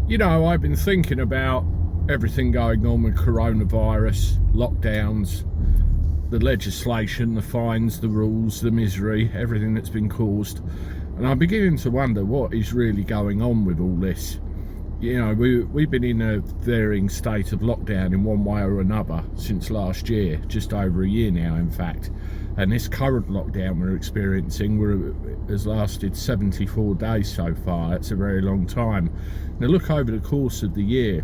You know, I've been thinking about everything going on with coronavirus, lockdowns, the legislation, the fines, the rules, the misery, everything that's been caused. And I'm beginning to wonder what is really going on with all this. You know, we've been in a varying state of lockdown in one way or another since last year, just over a year now, in fact. And this current lockdown we're experiencing has lasted 74 days so far. It's a very long time. Now look over the course of the year.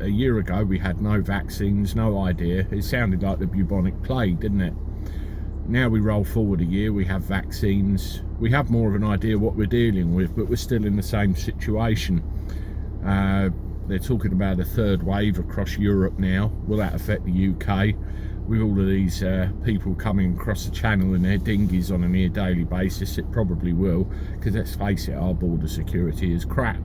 A year ago we had no vaccines, no idea. It sounded like the bubonic plague, didn't it? Now we roll forward a year, we have vaccines. We have more of an idea what we're dealing with, but we're still in the same situation. They're talking about a third wave across Europe now. Will that affect the UK? With all of these people coming across the channel in their dinghies on a near daily basis, it probably will, because let's face it, our border security is crap.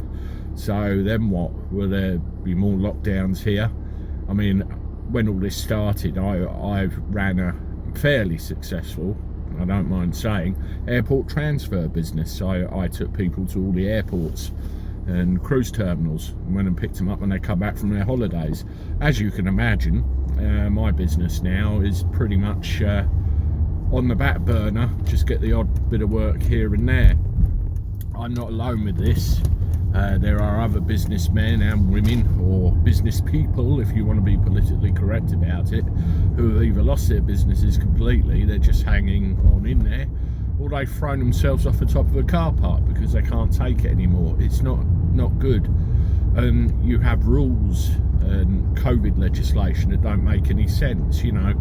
So then what? Will there be more lockdowns here? I mean, when all this started, I ran a fairly successful, I don't mind saying, airport transfer business. I took people to all the airports and cruise terminals and went and picked them up when they come back from their holidays. As you can imagine, my business now is pretty much on the back burner, just get the odd bit of work here and there. I'm not alone with this. There are other businessmen and women, or business people if you want to be politically correct about it, who have either lost their businesses completely, they're just hanging on in there, or they've thrown themselves off the top of a car park because they can't take it anymore. It's not good. You have rules and COVID legislation that don't make any sense. You know,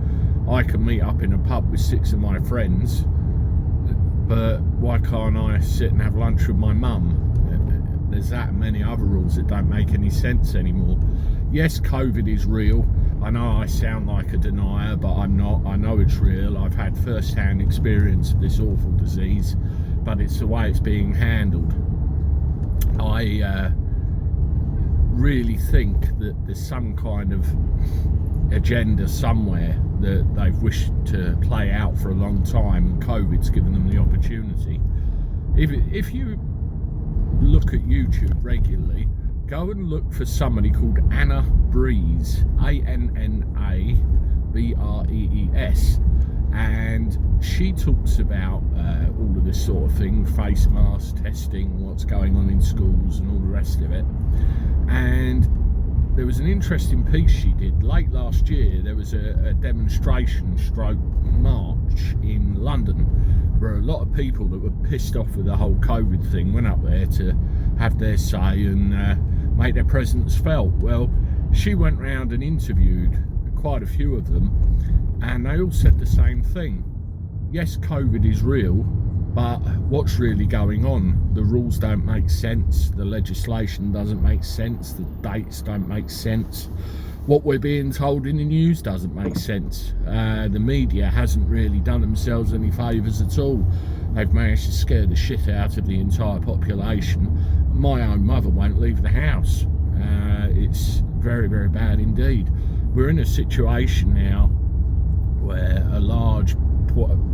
I can meet up in a pub with 6 of my friends, but why can't I sit and have lunch with my mum? There's that many other rules that don't make any sense anymore. Yes, COVID is real. I know I sound like a denier, but I'm not. I know it's real. I've had first-hand experience of this awful disease, but it's the way it's being handled. I really think that there's some kind of agenda somewhere that they've wished to play out for a long time, and COVID's given them the opportunity. If you look at YouTube regularly, go and look for somebody called Anna Breeze, A-N-N-A-B-R-E-E-S, and she talks about all of this sort of thing, face mask testing, what's going on in schools and all the rest of it. And there was an interesting piece she did late last year. There was a demonstration stroke march in London where a lot of people that were pissed off with the whole COVID thing went up there to have their say and make their presence felt. Well, she went round and interviewed quite a few of them, and they all said the same thing. Yes, COVID is real, but what's really going on? The rules don't make sense, the legislation doesn't make sense, the dates don't make sense, what we're being told in the news doesn't make sense. The media hasn't really done themselves any favours at all. They've managed to scare the shit out of the entire population. My own mother won't leave the house. It's very, very bad indeed. We're in a situation now where a large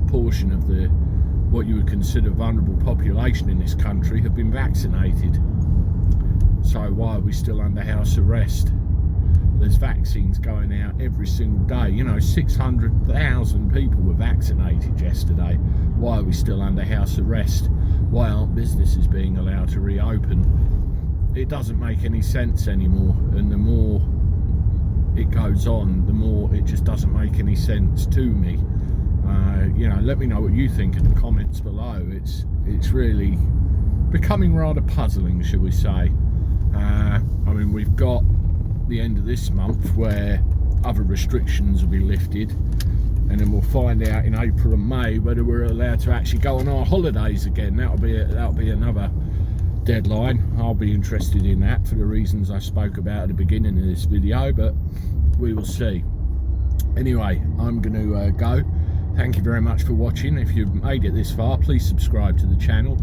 portion of the what you would consider vulnerable population in this country have been vaccinated. So why are we still under house arrest? There's vaccines going out every single day. You know, 600,000 people were vaccinated yesterday. Why are we still under house arrest? Why aren't businesses being allowed to reopen? It doesn't make any sense anymore, and the more it goes on, the more it just doesn't make any sense to me. You know, let me know what you think in the comments below. It's really becoming rather puzzling, shall we say. I mean, we've got the end of this month where other restrictions will be lifted, and then we'll find out in April and May whether we're allowed to actually go on our holidays again. That'll be another deadline. I'll be interested in that for the reasons I spoke about at the beginning of this video, but we will see. Anyway, I'm going to go. Thank you very much for watching. If you've made it this far, please subscribe to the channel.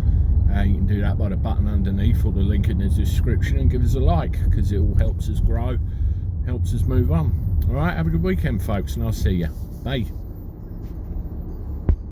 You can do that by the button underneath or the link in the description, and give us a like, because it all helps us grow, helps us move on. All right, have a good weekend, folks, and I'll see you. Bye.